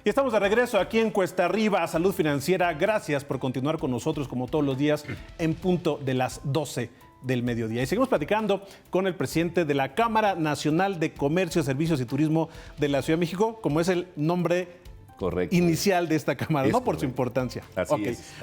Y estamos de regreso aquí en Cuesta Arriba, Salud Financiera. Gracias por continuar con nosotros como todos los días en punto de las 12 del mediodía. Y seguimos platicando con el presidente de la Cámara Nacional de Comercio, Servicios y Turismo de la Ciudad de México, como es el nombre inicial de esta Cámara, no por su importancia. Así es.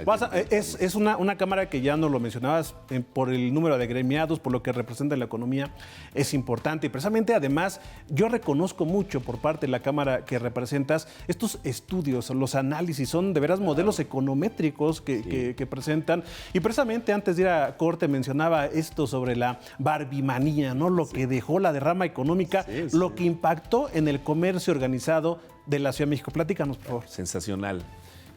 Es una Cámara que ya nos lo mencionabas por el número de agremiados, por lo que representa en la economía, es importante. Y precisamente, además, yo reconozco mucho por parte de la Cámara que representas estos estudios, los análisis, son de veras modelos econométricos que presentan. Y precisamente antes de ir a corte mencionaba esto sobre la barbimanía, ¿no? Lo que dejó la derrama económica, lo que impactó en el comercio organizado de la Ciudad de México. Platícanos, por favor. Sensacional.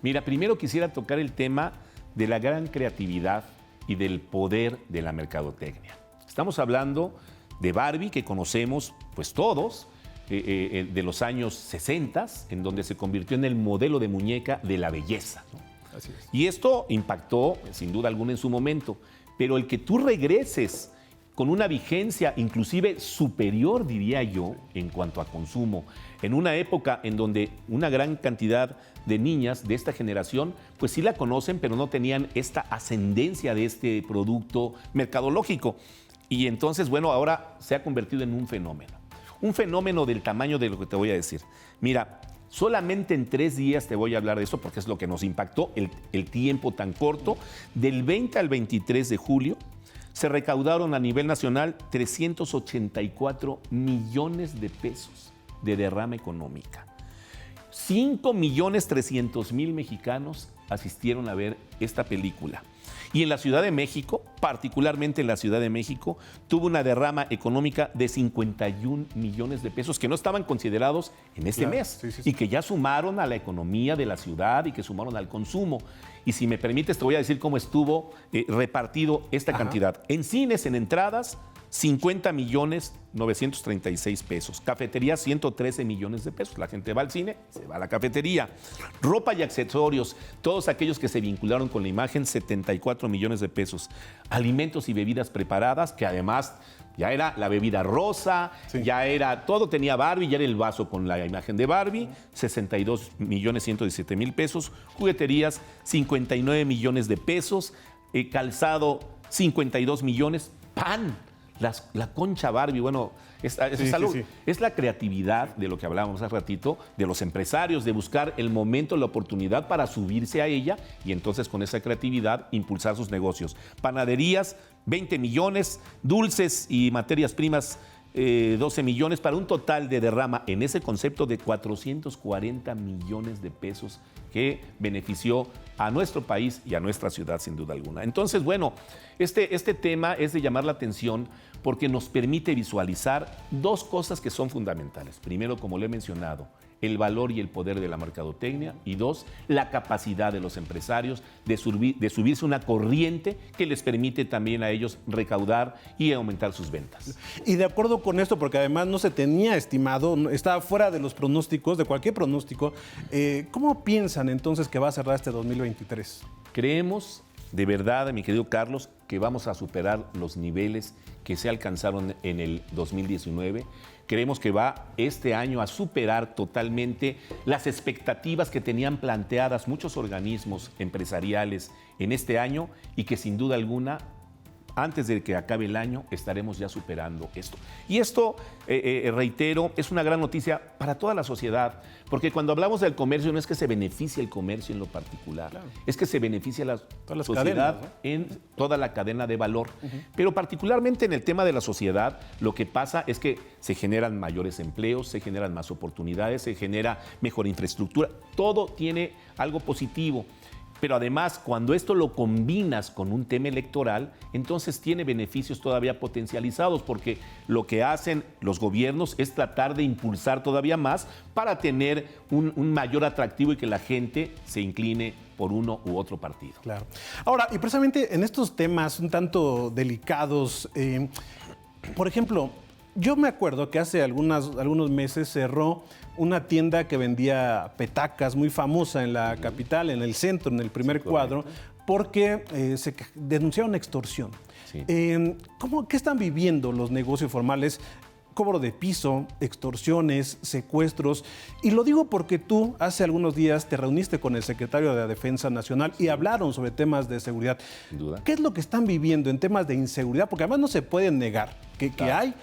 Mira, primero quisiera tocar el tema de la gran creatividad y del poder de la mercadotecnia. Estamos hablando de Barbie, que conocemos pues todos, de los años 60, en donde se convirtió en el modelo de muñeca de la belleza, ¿no? Así es. Y esto impactó, sin duda alguna, en su momento. Pero el que tú regreses con una vigencia inclusive superior, diría yo, en cuanto a consumo, en una época en donde una gran cantidad de niñas de esta generación, pues sí la conocen, pero no tenían esta ascendencia de este producto mercadológico. Y entonces, bueno, ahora se ha convertido en un fenómeno del tamaño de lo que te voy a decir. Mira, solamente en 3 días te voy a hablar de eso porque es lo que nos impactó, el tiempo tan corto, del 20 al 23 de julio, se recaudaron a nivel nacional 384 millones de pesos de derrama económica. 5.300.000 mexicanos asistieron a ver esta película. Y en la Ciudad de México, particularmente en la Ciudad de México, tuvo una derrama económica de 51 millones de pesos que no estaban considerados en este mes y que ya sumaron a la economía de la ciudad y que sumaron al consumo. Y si me permites, te voy a decir cómo estuvo repartido esta cantidad. En cines, en entradas, 50.936.000 pesos. Cafetería, 113 millones de pesos. La gente va al cine, se va a la cafetería. Ropa y accesorios, todos aquellos que se vincularon con la imagen, 74 millones de pesos. Alimentos y bebidas preparadas, que además ya era la bebida rosa, ya era, todo tenía Barbie, ya era el vaso con la imagen de Barbie, 62.117.000 pesos. Jugueterías, 59 millones de pesos. Calzado, 52 millones. Pan. La concha Barbie, bueno, es la creatividad de lo que hablábamos hace ratito, de los empresarios, de buscar el momento, la oportunidad para subirse a ella y entonces con esa creatividad impulsar sus negocios. Panaderías, 20 millones, dulces y materias primas, 12 millones, para un total de derrama en ese concepto de 440 millones de pesos que benefició a nuestro país y a nuestra ciudad, sin duda alguna. Entonces, bueno, este tema es de llamar la atención porque nos permite visualizar 2 cosas que son fundamentales. Primero, como lo he mencionado, el valor y el poder de la mercadotecnia, y 2, la capacidad de los empresarios de subirse una corriente que les permite también a ellos recaudar y aumentar sus ventas. Y de acuerdo con esto, porque además no se tenía estimado, estaba fuera de los pronósticos, de cualquier pronóstico, ¿cómo piensan entonces que va a cerrar este 2023? Creemos, de verdad, mi querido Carlos, que vamos a superar los niveles que se alcanzaron en el 2019. Creemos que va este año a superar totalmente las expectativas que tenían planteadas muchos organismos empresariales en este año y que sin duda alguna, antes de que acabe el año, estaremos ya superando esto. Y esto, reitero, es una gran noticia para toda la sociedad, porque cuando hablamos del comercio no es que se beneficie el comercio en lo particular, es que se beneficia la sociedad, ¿no? En toda la cadena de valor. Pero particularmente en el tema de la sociedad, lo que pasa es que se generan mayores empleos, se generan más oportunidades, se genera mejor infraestructura, todo tiene algo positivo. Pero además, cuando esto lo combinas con un tema electoral, entonces tiene beneficios todavía potencializados, porque lo que hacen los gobiernos es tratar de impulsar todavía más para tener un mayor atractivo y que la gente se incline por uno u otro partido. Claro. Ahora, y precisamente en estos temas un tanto delicados, por ejemplo, yo me acuerdo que hace algunos meses cerró una tienda que vendía petacas muy famosa en la capital, en el centro, en el primer cuadro, porque se denunciaron extorsión. Sí. ¿Qué están viviendo los negocios formales cobro de piso, extorsiones, secuestros. Y lo digo porque tú hace algunos días te reuniste con el secretario de la Defensa Nacional y hablaron sobre temas de seguridad. Sin duda. ¿Qué es lo que están viviendo en temas de inseguridad? Porque además no se puede negar que hay.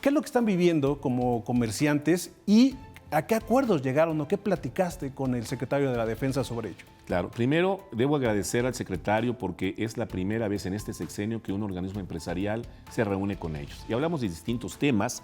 ¿Qué es lo que están viviendo como comerciantes y a qué acuerdos llegaron o qué platicaste con el secretario de la Defensa sobre ello? Claro, primero debo agradecer al secretario porque es la primera vez en este sexenio que un organismo empresarial se reúne con ellos. Y hablamos de distintos temas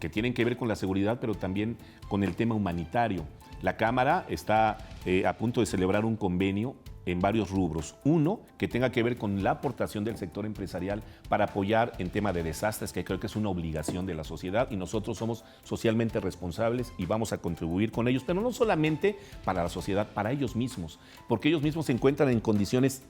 que tienen que ver con la seguridad, pero también con el tema humanitario. La Cámara está a punto de celebrar un convenio en varios rubros. Uno, que tenga que ver con la aportación del sector empresarial para apoyar en tema de desastres, que creo que es una obligación de la sociedad y nosotros somos socialmente responsables y vamos a contribuir con ellos, pero no solamente para la sociedad, para ellos mismos, porque ellos mismos se encuentran en condiciones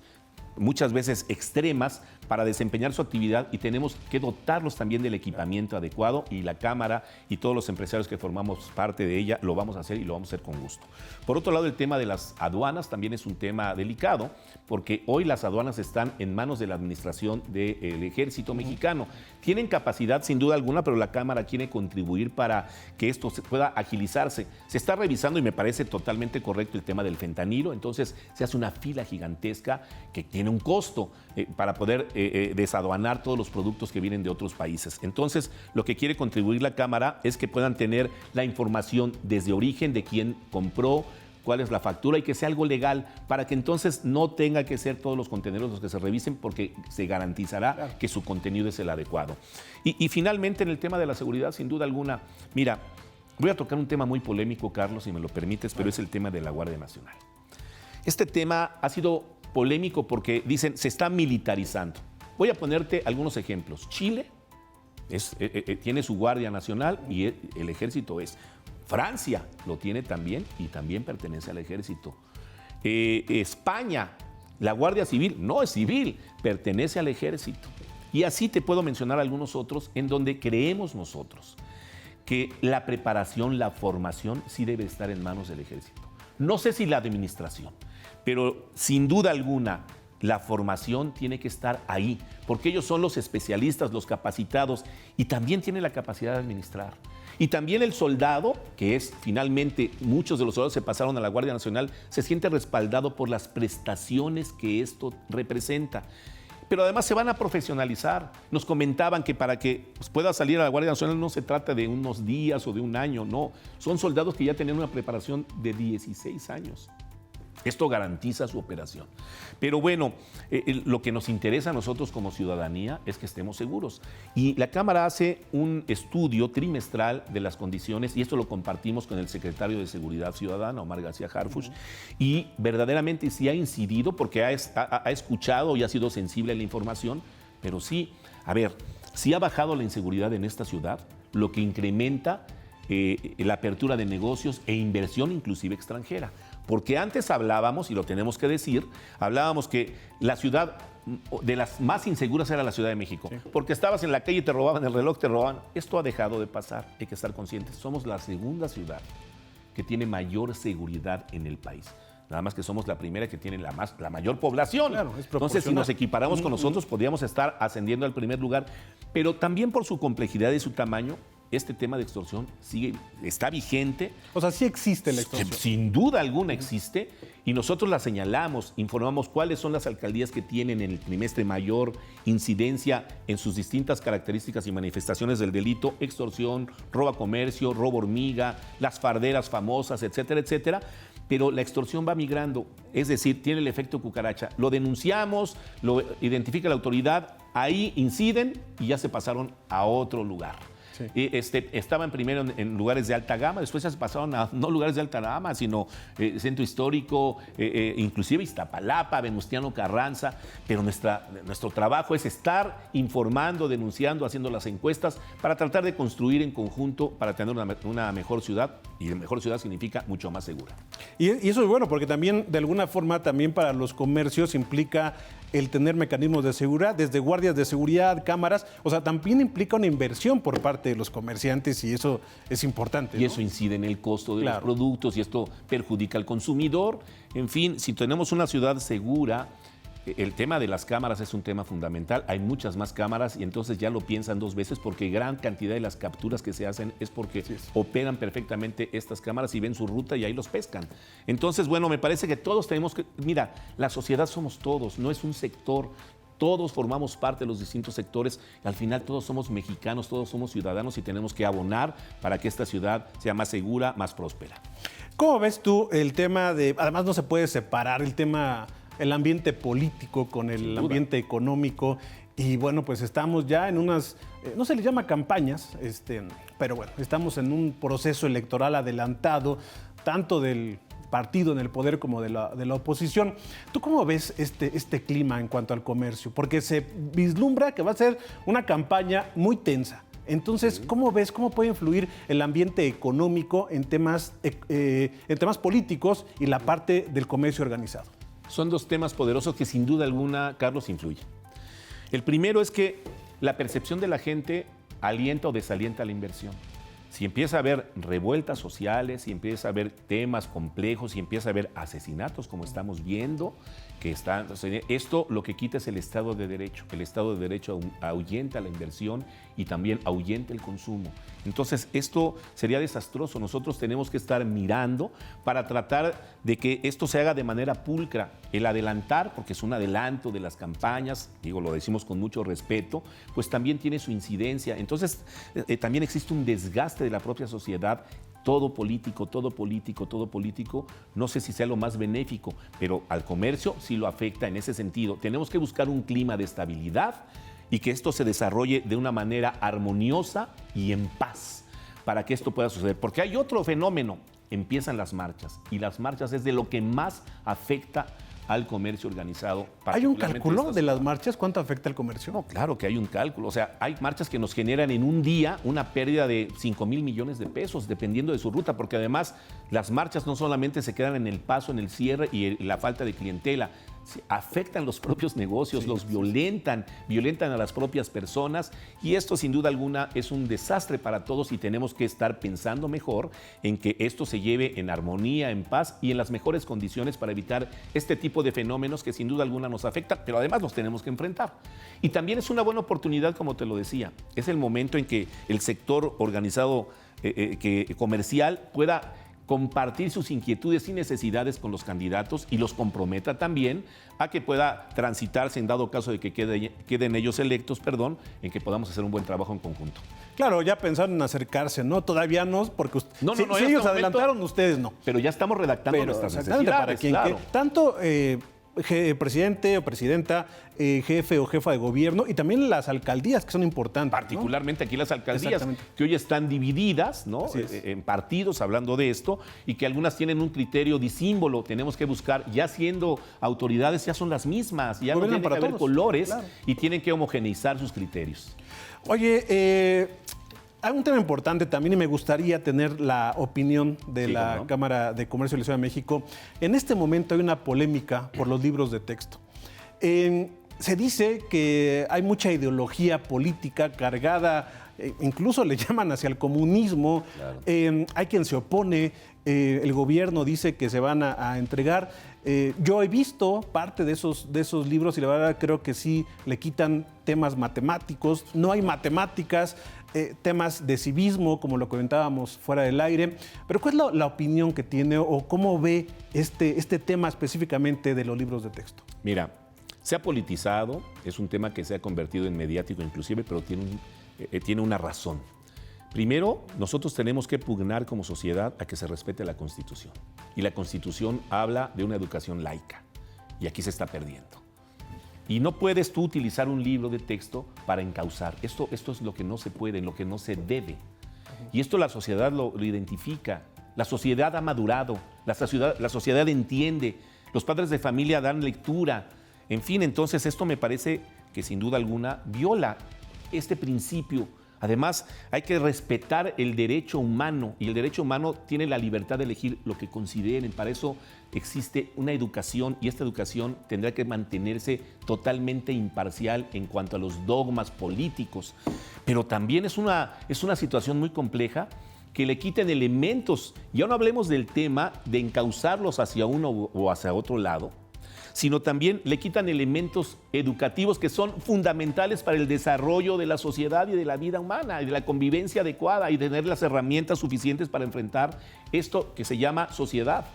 muchas veces extremas para desempeñar su actividad y tenemos que dotarlos también del equipamiento adecuado y la Cámara y todos los empresarios que formamos parte de ella lo vamos a hacer y lo vamos a hacer con gusto. Por otro lado, el tema de las aduanas también es un tema delicado porque hoy las aduanas están en manos de la administración del Ejército Mexicano. Tienen capacidad sin duda alguna, pero la Cámara quiere contribuir para que esto pueda agilizarse. Se está revisando y me parece totalmente correcto el tema del fentanilo, entonces se hace una fila gigantesca que tiene un costo para poder desaduanar todos los productos que vienen de otros países. Entonces, lo que quiere contribuir la Cámara es que puedan tener la información desde origen de quién compró, cuál es la factura y que sea algo legal para que entonces no tenga que ser todos los contenedores los que se revisen porque se garantizará que su contenido es el adecuado. Y finalmente, en el tema de la seguridad, sin duda alguna, mira, voy a tocar un tema muy polémico, Carlos, si me lo permites, pero es el tema de la Guardia Nacional. Este tema ha sido polémico porque dicen se está militarizando. Voy a ponerte algunos ejemplos. Chile tiene su Guardia Nacional y el ejército es. Francia lo tiene también y también pertenece al ejército. España, la Guardia Civil no es civil, pertenece al ejército. Y así te puedo mencionar algunos otros en donde creemos nosotros que la preparación, la formación sí debe estar en manos del ejército. No sé si la administración, pero sin duda alguna la formación tiene que estar ahí, porque ellos son los especialistas, los capacitados y también tienen la capacidad de administrar. Y también el soldado, que es finalmente, muchos de los soldados se pasaron a la Guardia Nacional, se siente respaldado por las prestaciones que esto representa. Pero además se van a profesionalizar. Nos comentaban que para que pueda salir a la Guardia Nacional no se trata de unos días o de un año, no. Son soldados que ya tienen una preparación de 16 años. Esto garantiza su operación. Pero bueno, lo que nos interesa a nosotros como ciudadanía es que estemos seguros. Y la Cámara hace un estudio trimestral de las condiciones, y esto lo compartimos con el secretario de Seguridad Ciudadana, Omar García Harfuch, y verdaderamente sí ha incidido porque ha escuchado y ha sido sensible a la información, pero sí, a ver, sí ha bajado la inseguridad en esta ciudad, lo que incrementa la apertura de negocios e inversión inclusive extranjera. Porque antes hablábamos, y lo tenemos que decir, hablábamos que la ciudad de las más inseguras era la Ciudad de México. Sí. Porque estabas en la calle y te robaban el reloj, te robaban. Esto ha dejado de pasar, hay que estar conscientes. Somos la segunda ciudad que tiene mayor seguridad en el país. Nada más que somos la primera que tiene la mayor población. Claro, entonces, si nos equiparamos con nosotros, podríamos estar ascendiendo al primer lugar. Pero también por su complejidad y su tamaño, este tema de extorsión está vigente. O sea, sí existe la extorsión. Sin duda alguna existe y nosotros la señalamos, informamos cuáles son las alcaldías que tienen en el trimestre mayor incidencia en sus distintas características y manifestaciones del delito, extorsión, robo a comercio, robo hormiga, las farderas famosas, etcétera, etcétera. Pero la extorsión va migrando, es decir, tiene el efecto cucaracha. Lo denunciamos, lo identifica la autoridad, ahí inciden y ya se pasaron a otro lugar. Sí. Estaban primero en lugares de alta gama, después ya se pasaron a no lugares de alta gama, sino Centro Histórico, inclusive Iztapalapa, Venustiano Carranza, pero nuestro trabajo es estar informando, denunciando, haciendo las encuestas para tratar de construir en conjunto para tener una mejor ciudad, y mejor ciudad significa mucho más segura. Y eso es bueno, porque también, de alguna forma, también para los comercios implica el tener mecanismos de seguridad, desde guardias de seguridad, cámaras, o sea, también implica una inversión por parte de los comerciantes y eso es importante, ¿no? Y eso incide en el costo de los productos y esto perjudica al consumidor. En fin, si tenemos una ciudad segura, el tema de las cámaras es un tema fundamental. Hay muchas más cámaras y entonces ya lo piensan dos veces porque gran cantidad de las capturas que se hacen es porque operan perfectamente estas cámaras y ven su ruta y ahí los pescan. Entonces, bueno, me parece que todos tenemos que... Mira, la sociedad somos todos, no es un sector. Todos formamos parte de los distintos sectores. Al final todos somos mexicanos, todos somos ciudadanos y tenemos que abonar para que esta ciudad sea más segura, más próspera. ¿Cómo ves tú el tema de... Además no se puede separar el ambiente político con el ambiente económico? Y bueno, pues estamos ya en unas, no se les llama campañas, pero bueno, estamos en un proceso electoral adelantado, tanto del partido en el poder como de la oposición. ¿Tú cómo ves este clima en cuanto al comercio? Porque se vislumbra que va a ser una campaña muy tensa. Entonces, ¿cómo ves, cómo puede influir el ambiente económico en temas políticos y la parte del comercio organizado? Son dos temas poderosos que sin duda alguna, Carlos, influyen. El primero es que la percepción de la gente alienta o desalienta la inversión. Si empieza a haber revueltas sociales, si empieza a haber temas complejos, si empieza a haber asesinatos, como estamos viendo, esto lo que quita es el Estado de Derecho. El Estado de Derecho ahuyenta la inversión y también ahuyenta el consumo. Entonces, esto sería desastroso. Nosotros tenemos que estar mirando para tratar de que esto se haga de manera pulcra. El adelantar, porque es un adelanto de las campañas, lo decimos con mucho respeto, pues también tiene su incidencia. Entonces, también existe un desgaste de la propia sociedad. Todo político, no sé si sea lo más benéfico, pero al comercio sí lo afecta en ese sentido. Tenemos que buscar un clima de estabilidad y que esto se desarrolle de una manera armoniosa y en paz para que esto pueda suceder. Porque hay otro fenómeno, empiezan las marchas y las marchas es de lo que más afecta al comercio organizado. ¿Hay un cálculo de las marchas? ¿Cuánto afecta al comercio? No, claro que hay un cálculo. O sea, hay marchas que nos generan en un día una pérdida de 5,000 millones de pesos, dependiendo de su ruta, porque además las marchas no solamente se quedan en el paso, en el cierre y la falta de clientela, afectan los propios negocios, los violentan a las propias personas y esto sin duda alguna es un desastre para todos y tenemos que estar pensando mejor en que esto se lleve en armonía, en paz y en las mejores condiciones para evitar este tipo de fenómenos que sin duda alguna nos afectan, pero además los tenemos que enfrentar. Y también es una buena oportunidad, como te lo decía, es el momento en que el sector organizado comercial pueda compartir sus inquietudes y necesidades con los candidatos y los comprometa también a que pueda transitarse en dado caso de que queden ellos electos, en que podamos hacer un buen trabajo en conjunto. Claro, ya pensaron en acercarse, ¿no? Todavía no, porque si ellos adelantaron, ustedes no. Pero ya estamos redactando nuestras necesidades, para quien, claro. Tanto presidente o presidenta, jefe o jefa de gobierno y también las alcaldías que son importantes. Particularmente aquí las alcaldías que hoy están divididas, ¿no? En partidos hablando de esto y que algunas tienen un criterio disímbolo. Tenemos que buscar, ya siendo autoridades, ya son las mismas, ya no tienen que haber colores y tienen que homogeneizar sus criterios. Oye, hay un tema importante también y me gustaría tener la opinión de la Cámara de Comercio de la Ciudad de México. En este momento hay una polémica por los libros de texto. Se dice que hay mucha ideología política cargada, incluso le llaman hacia el comunismo. Claro. Hay quien se opone, el gobierno dice que se van a entregar. Yo he visto parte de esos libros y la verdad creo que sí le quitan temas matemáticos. No hay matemáticas, temas de civismo, como lo comentábamos fuera del aire. Pero ¿cuál es la opinión que tiene o cómo ve este tema específicamente de los libros de texto? Mira, se ha politizado, es un tema que se ha convertido en mediático inclusive, pero tiene una razón. Primero, nosotros tenemos que pugnar como sociedad a que se respete la Constitución. Y la Constitución habla de una educación laica. Y aquí se está perdiendo. Y no puedes tú utilizar un libro de texto para encauzar. Esto es lo que no se puede, lo que no se debe. Y esto la sociedad lo identifica. La sociedad ha madurado, la sociedad entiende. Los padres de familia dan lectura. En fin, entonces esto me parece que sin duda alguna viola este principio. Además, hay que respetar el derecho humano y el derecho humano tiene la libertad de elegir lo que consideren. Para eso existe una educación y esta educación tendrá que mantenerse totalmente imparcial en cuanto a los dogmas políticos. Pero también es una situación muy compleja que le quiten elementos. Ya no hablemos del tema de encauzarlos hacia uno o hacia otro lado, sino también le quitan elementos educativos que son fundamentales para el desarrollo de la sociedad y de la vida humana, y de la convivencia adecuada y tener las herramientas suficientes para enfrentar esto que se llama sociedad.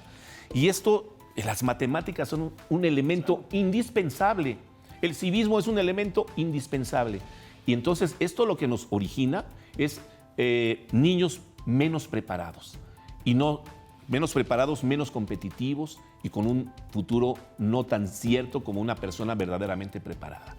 Y esto, las matemáticas son un elemento indispensable. El civismo es un elemento indispensable. Y entonces esto lo que nos origina es niños menos preparados. Y no menos preparados, menos competitivos y con un futuro no tan cierto como una persona verdaderamente preparada.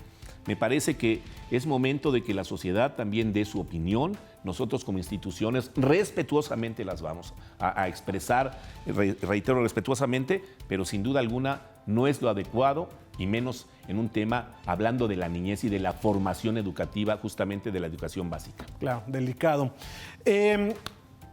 Me parece que es momento de que la sociedad también dé su opinión. Nosotros como instituciones respetuosamente las vamos a expresar, reitero, respetuosamente, pero sin duda alguna no es lo adecuado y menos en un tema hablando de la niñez y de la formación educativa, justamente de la educación básica. Claro, delicado.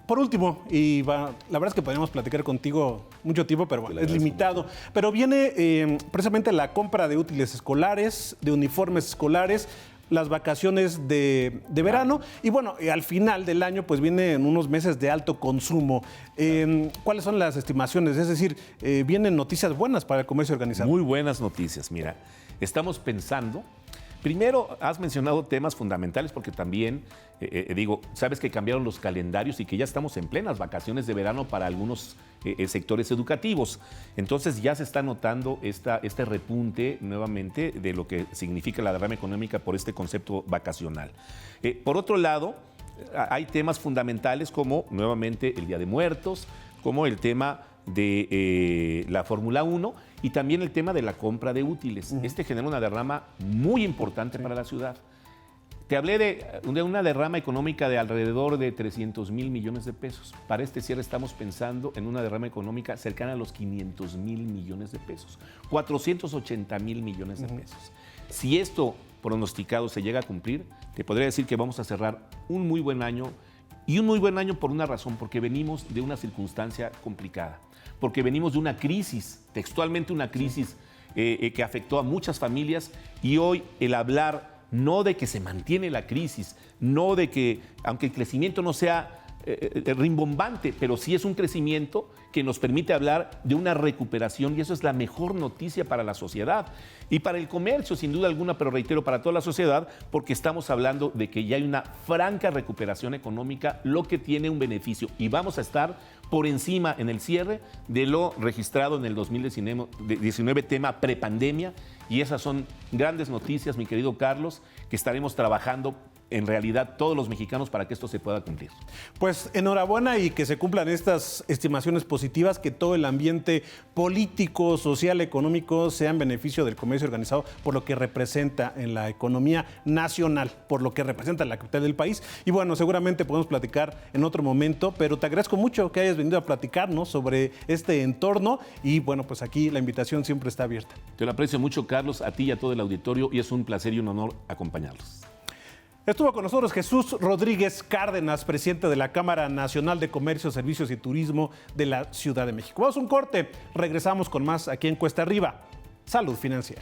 Por último, la verdad es que podríamos platicar contigo mucho tiempo, pero bueno, es limitado. Pero viene precisamente la compra de útiles escolares, de uniformes escolares, las vacaciones de verano y bueno, al final del año pues vienen unos meses de alto consumo. ¿Cuáles son las estimaciones? Es decir, vienen noticias buenas para el comercio organizado. Muy buenas noticias, mira. Estamos pensando, primero has mencionado temas fundamentales porque también, sabes que cambiaron los calendarios y que ya estamos en plenas vacaciones de verano para algunos sectores educativos. Entonces ya se está notando este repunte nuevamente de lo que significa la derrama económica por este concepto vacacional. Por otro lado, hay temas fundamentales como nuevamente el Día de Muertos, como el tema de la Fórmula 1 y también el tema de la compra de útiles. Este genera una derrama muy importante para la ciudad. Te hablé de una derrama económica de alrededor de 300,000 millones de pesos. Para este cierre estamos pensando en una derrama económica cercana a los 500,000 millones de pesos, 480,000 millones de pesos. Si esto pronosticado se llega a cumplir, te podría decir que vamos a cerrar un muy buen año. Y un muy buen año por una razón, porque venimos de una circunstancia complicada, porque venimos de una crisis, textualmente una crisis que afectó a muchas familias y hoy el hablar no de que se mantiene la crisis, no de que, aunque el crecimiento no sea rimbombante, pero sí es un crecimiento que nos permite hablar de una recuperación y eso es la mejor noticia para la sociedad y para el comercio, sin duda alguna, pero reitero, para toda la sociedad, porque estamos hablando de que ya hay una franca recuperación económica, lo que tiene un beneficio y vamos a estar por encima en el cierre de lo registrado en el 2019, tema prepandemia, y esas son grandes noticias, mi querido Carlos, que estaremos trabajando en realidad todos los mexicanos para que esto se pueda cumplir. Pues enhorabuena y que se cumplan estas estimaciones positivas, que todo el ambiente político, social, económico sea en beneficio del comercio organizado por lo que representa en la economía nacional, por lo que representa en la capital del país. Y bueno, seguramente podemos platicar en otro momento, pero te agradezco mucho que hayas venido a platicarnos sobre este entorno y bueno, pues aquí la invitación siempre está abierta. Te lo aprecio mucho, Carlos, a ti y a todo el auditorio y es un placer y un honor acompañarlos. Estuvo con nosotros Jesús Rodríguez Cárdenas, presidente de la Cámara Nacional de Comercio, Servicios y Turismo de la Ciudad de México. Vamos a un corte, regresamos con más aquí en Cuesta Arriba. Salud Financiera.